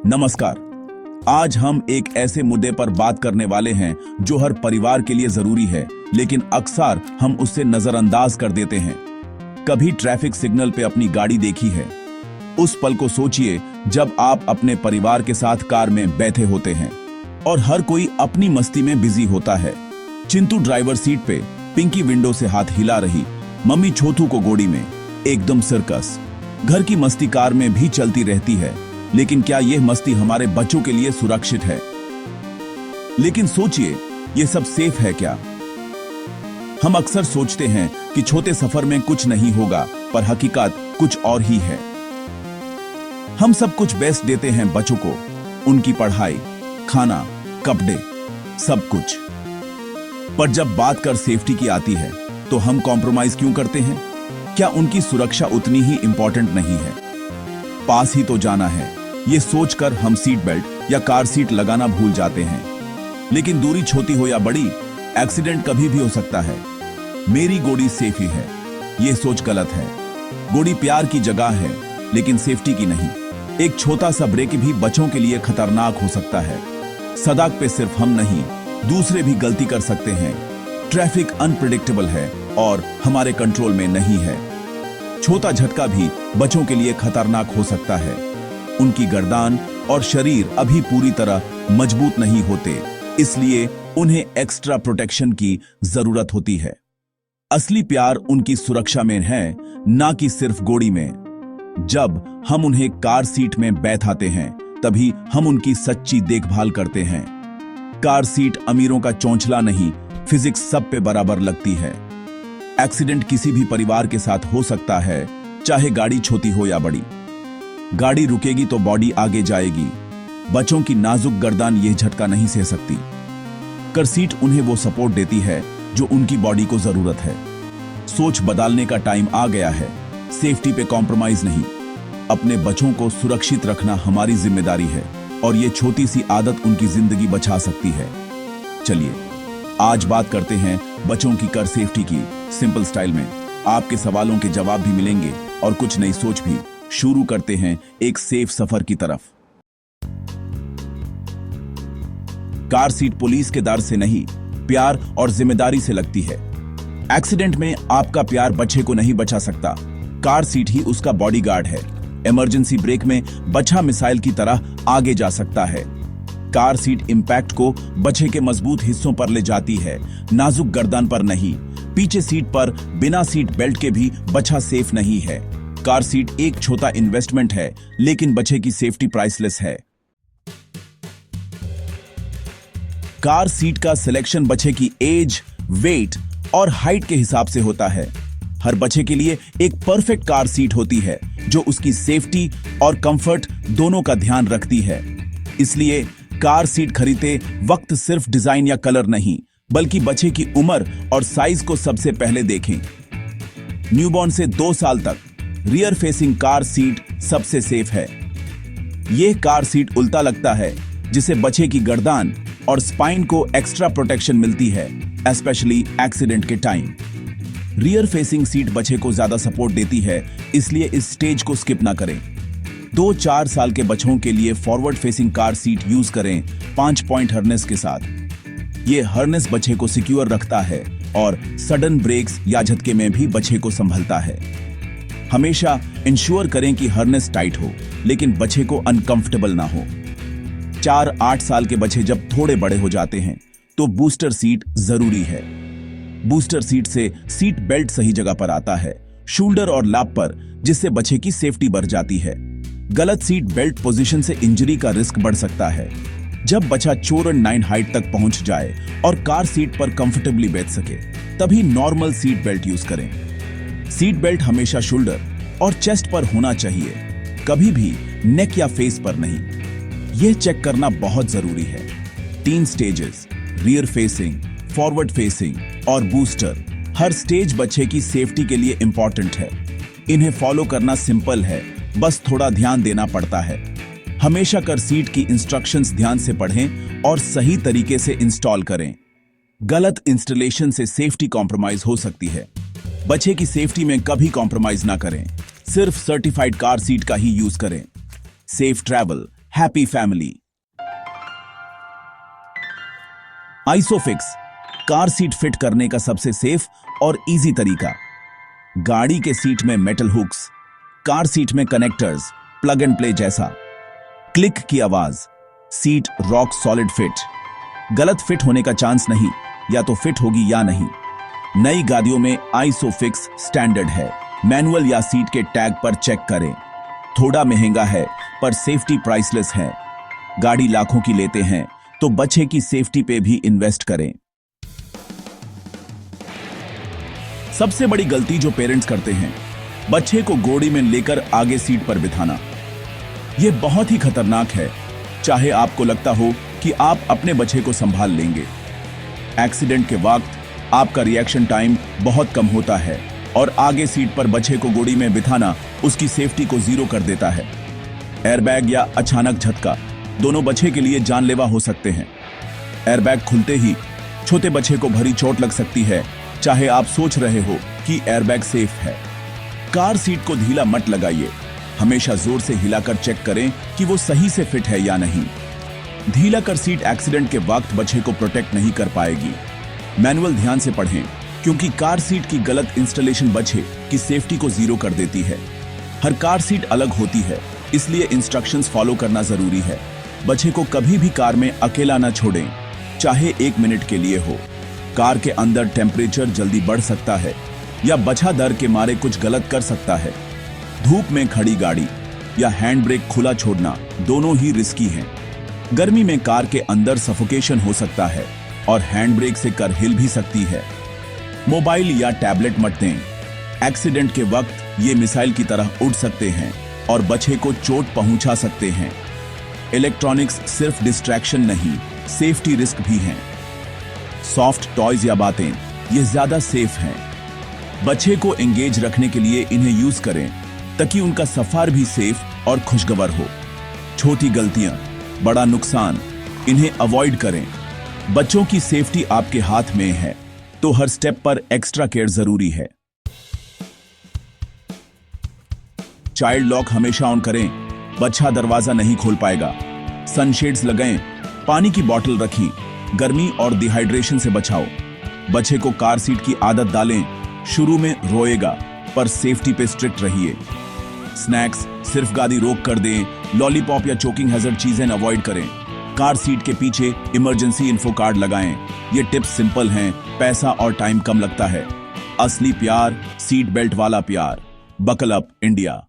नमस्कार। आज हम एक ऐसे मुद्दे पर बात करने वाले हैं जो हर परिवार के लिए जरूरी है, लेकिन अक्सर हम उससे नजरअंदाज कर देते हैं। कभी ट्रैफिक सिग्नल पे अपनी गाड़ी देखी है? उस पल को सोचिए जब आप अपने परिवार के साथ कार में बैठे होते हैं और हर कोई अपनी मस्ती में बिजी होता है। चिंटू ड्राइवर सीट पे, पिंकी विंडो से हाथ हिला रही, मम्मी छोटू को गोदी में, एकदम सर्कस। घर की मस्ती कार में भी चलती रहती है, लेकिन क्या यह मस्ती हमारे बच्चों के लिए सुरक्षित है? लेकिन सोचिए, यह सब सेफ है क्या? हम अक्सर सोचते हैं कि छोटे सफर में कुछ नहीं होगा, पर हकीकत कुछ और ही है। हम सब कुछ बेस्ट देते हैं बच्चों को, उनकी पढ़ाई, खाना, कपड़े, सब कुछ। पर जब बात कर सेफ्टी की आती है, तो हम कॉम्प्रोमाइज क्यों करते हैं? क्या उनकी सुरक्षा उतनी ही इंपॉर्टेंट नहीं है? पास ही तो जाना है, ये सोचकर हम सीट बेल्ट या कार सीट लगाना भूल जाते हैं। लेकिन दूरी छोटी हो या बड़ी, एक्सीडेंट कभी भी हो सकता है। मेरी गोड़ी सेफ ही है, ये सोच गलत है। गोड़ी प्यार की जगह है, लेकिन सेफ्टी की नहीं। एक छोटा सा ब्रेक भी बच्चों के लिए खतरनाक हो सकता है। सड़क पे सिर्फ हम नहीं, दूसरे भी गलती कर सकते हैं। ट्रैफिक अनप्रेडिक्टेबल है और हमारे कंट्रोल में नहीं है। छोटा झटका भी बच्चों के लिए खतरनाक हो सकता है। उनकी गर्दन और शरीर अभी पूरी तरह मजबूत नहीं होते, इसलिए उन्हें एक्स्ट्रा प्रोटेक्शन की जरूरत होती है। असली प्यार उनकी सुरक्षा में है, ना कि सिर्फ गोदी में। जब हम उन्हें कार सीट में बैठाते हैं, तभी हम उनकी सच्ची देखभाल करते हैं। कार सीट अमीरों का चौंचला नहीं, फिजिक्स सब पे बराबर लगती है। एक्सीडेंट किसी भी परिवार के साथ हो सकता है, चाहे गाड़ी छोटी हो या बड़ी। गाड़ी रुकेगी तो बॉडी आगे जाएगी। बच्चों की नाजुक गर्दन यह झटका नहीं सह सकती। कार सीट उन्हें वो सपोर्ट देती है जो उनकी बॉडी को जरूरत है। सोच बदलने का टाइम आ गया है। सेफ्टी पे कॉम्प्रोमाइज नहीं। अपने बच्चों को सुरक्षित रखना हमारी जिम्मेदारी है, और ये छोटी सी आदत उनकी जिंदगी बचा सकती है। चलिए आज बात करते हैं बच्चों की कार सेफ्टी की, सिंपल स्टाइल में। आपके सवालों के जवाब भी मिलेंगे और कुछ नई सोच भी। शुरू करते हैं एक सेफ सफर की तरफ। कार सीट पुलिस के डर से नहीं, प्यार और जिम्मेदारी से लगती है। एक्सीडेंट में आपका प्यार बच्चे को नहीं बचा सकता, कार सीट ही उसका बॉडीगार्ड है। इमरजेंसी ब्रेक में बच्चा मिसाइल की तरह आगे जा सकता है। कार सीट इंपैक्ट को बच्चे के मजबूत हिस्सों पर ले जाती है, नाजुक गर्दन पर नहीं। पीछे सीट पर बिना सीट बेल्ट के भी बच्चा सेफ नहीं है। कार सीट एक छोटा इन्वेस्टमेंट है, लेकिन बच्चे की सेफ्टी प्राइसलेस है। कार सीट का सिलेक्शन बच्चे की एज, वेट और हाइट के हिसाब से होता है। हर बच्चे के लिए एक परफेक्ट कार सीट होती है, जो उसकी सेफ्टी और कंफर्ट दोनों का ध्यान रखती है। इसलिए कार सीट खरीदते वक्त सिर्फ डिजाइन या कलर नहीं, बल्कि बच्चे की उम्र और साइज को सबसे पहले देखें। न्यूबॉर्न से 2 साल तक रियर फेसिंग कार सीट सबसे सेफ है। यह कार सीट उल्टा लगता है, जिससे बच्चे की गर्दन और स्पाइन को एक्स्ट्रा प्रोटेक्शन मिलती है, स्पेशली एक्सीडेंट के टाइम। रियर फेसिंग सीट बच्चे को ज्यादा सपोर्ट देती है, इसलिए इस स्टेज को स्किप ना करें। 2-4 साल के बच्चों के लिए forward facing car seat use करें, 5 पॉइंट हार्नेस के साथ। यह हार्नेस बच्चे को सिक्योर रखता है और सडन ब्रेक्स या झटके में भी बच्चे को संभलता है। हमेशा इंश्योर करें कि हार्नेस टाइट हो, लेकिन बच्चे को अनकंफर्टेबल ना हो। 4-8 साल के बच्चे जब थोड़े बड़े हो जाते हैं, तो बूस्टर सीट जरूरी है। बूस्टर सीट से सीट बेल्ट सही जगह पर आता है, शोल्डर और लाप पर, जिससे बच्चे की सेफ्टी बढ़ जाती है। गलत सीट बेल्ट पोजीशन से इंजरी का रिस्क बढ़ सकता है। जब बच्चा 4-9 हाइट तक पहुंच जाए और कार सीट पर कंफर्टेबली बैठ सके, तभी नॉर्मल सीट बेल्ट यूज करें। सीट बेल्ट हमेशा शोल्डर और चेस्ट पर होना चाहिए, कभी भी नेक या फेस पर नहीं। यह चेक करना बहुत जरूरी है। 3 stages, rear facing, forward facing और बूस्टर, हर स्टेज बच्चे की सेफ्टी के लिए इंपॉर्टेंट है। इन्हें फॉलो करना सिंपल है, बस थोड़ा ध्यान देना पड़ता है। हमेशा कार सीट की इंस्ट्रक्शंस ध्यान से पढ़ें और सही तरीके से इंस्टॉल करें। गलत इंस्टॉलेशन से सेफ्टी कॉम्प्रोमाइज हो सकती है। बच्चे की सेफ्टी में कभी कॉम्प्रोमाइज ना करें। सिर्फ सर्टिफाइड कार सीट का ही यूज करें। Safe travel, happy family. Isofix, car seat fit करने का सबसे सेफ और इजी तरीका। गाड़ी के सीट में मेटल हुक्स, कार सीट में कनेक्टर्स, प्लग एंड प्ले जैसा। क्लिक की आवाज, सीट रॉक सॉलिड फिट। गलत फिट होने का चांस नहीं, या तो फिट होगी या नहीं। नई गाड़ियों में आइसोफिक्स स्टैंडर्ड है। मैनुअल या सीट के टैग पर चेक करें। थोड़ा महंगा है पर सेफ्टी प्राइसलेस है। गाड़ी लाखों की लेते हैं तो बच्चे की सेफ्टी पे भी इन्वेस्ट करें। सबसे बड़ी गलती जो पेरेंट्स करते हैं, बच्चे को गोदी में लेकर आगे सीट पर बिठाना। यह बहुत ही खतरनाक है। चाहे आपको लगता हो कि आप अपने बच्चे को संभाल लेंगे, एक्सीडेंट के वक्त आपका रिएक्शन टाइम बहुत कम होता है और आगे सीट पर बच्चे को गोदी में बिठाना उसकी सेफ्टी को जीरो कर देता है। एयरबैग या अचानक झटका दोनों बच्चे के लिए जानलेवा हो सकते हैं। एयरबैग खुलते ही छोटे बच्चे को भारी चोट लग सकती है, चाहे आप सोच रहे हो कि एयरबैग सेफ है। कार सीट को ढीला मत लगाइए। हमेशा जोर से हिलाकर चेक करें कि वो सही से फिट है या नहीं। ढीला कर सीट एक्सीडेंट के वक्त बच्चे को प्रोटेक्ट नहीं कर पाएगी। मैनुअल ध्यान से पढ़ें, क्योंकि कार सीट की गलत इंस्टॉलेशन बच्चे की सेफ्टी को जीरो कर देती है। हर कार सीट अलग होती है, इसलिए इंस्ट्रक्शंस फॉलो करना जरूरी है। बच्चे को कभी भी कार में अकेला न छोड़ें, चाहे 1 मिनट के लिए हो। कार के अंदर टेम्परेचर जल्दी बढ़ सकता है या बच्चा डर के मारे कुछ गलत कर सकता है। धूप में खड़ी गाड़ी या हैंड ब्रेक खुला छोड़ना दोनों ही रिस्की हैं। गर्मी में कार के अंदर सफोकेशन हो सकता है और हैंड ब्रेक से कार हिल भी सकती है। मोबाइल या टैबलेट मत दें। एक्सीडेंट के वक्त ये मिसाइल की तरह उड़ सकते हैं और बच्चे को चोट पहुंचा सकते हैं। इलेक्ट्रॉनिक्स सिर्फ डिस्ट्रैक्शन नहीं, सेफ्टी रिस्क भी हैं। सॉफ्ट टॉयज या बातें ये ज्यादा सेफ हैं। बच्चे को एंगेज रखने के लिए इन्हें यूज करें ताकि उनका सफर भी सेफ और खुशगवार हो। छोटी गलतियां, बड़ा नुकसान, इन्हें अवॉइड करें। बच्चों की सेफ्टी आपके हाथ में है, तो हर स्टेप पर एक्स्ट्रा केयर जरूरी है। चाइल्ड लॉक हमेशा ऑन करें, बच्चा दरवाजा नहीं खोल पाएगा। सनशेड्स लगाएं, पानी की बोतल रखें, गर्मी और डिहाइड्रेशन से बचाओ। बच्चे को कार सीट की आदत डालें। शुरू में रोएगा, पर सेफ्टी पे स्ट्रिक्ट रहिए। स्नैक्स सिर्फ गाड़ी रोक कर दें। लॉलीपॉप या चोकिंग हैजर्ड चीजें अवॉइड करें। कार सीट के पीछे इमरजेंसी इन्फो कार्ड लगाएं। ये टिप्स सिंपल हैं, पैसा और टाइम कम लगता है। असली प्यार सीट बेल्ट वाला प्यार। Buckle up India.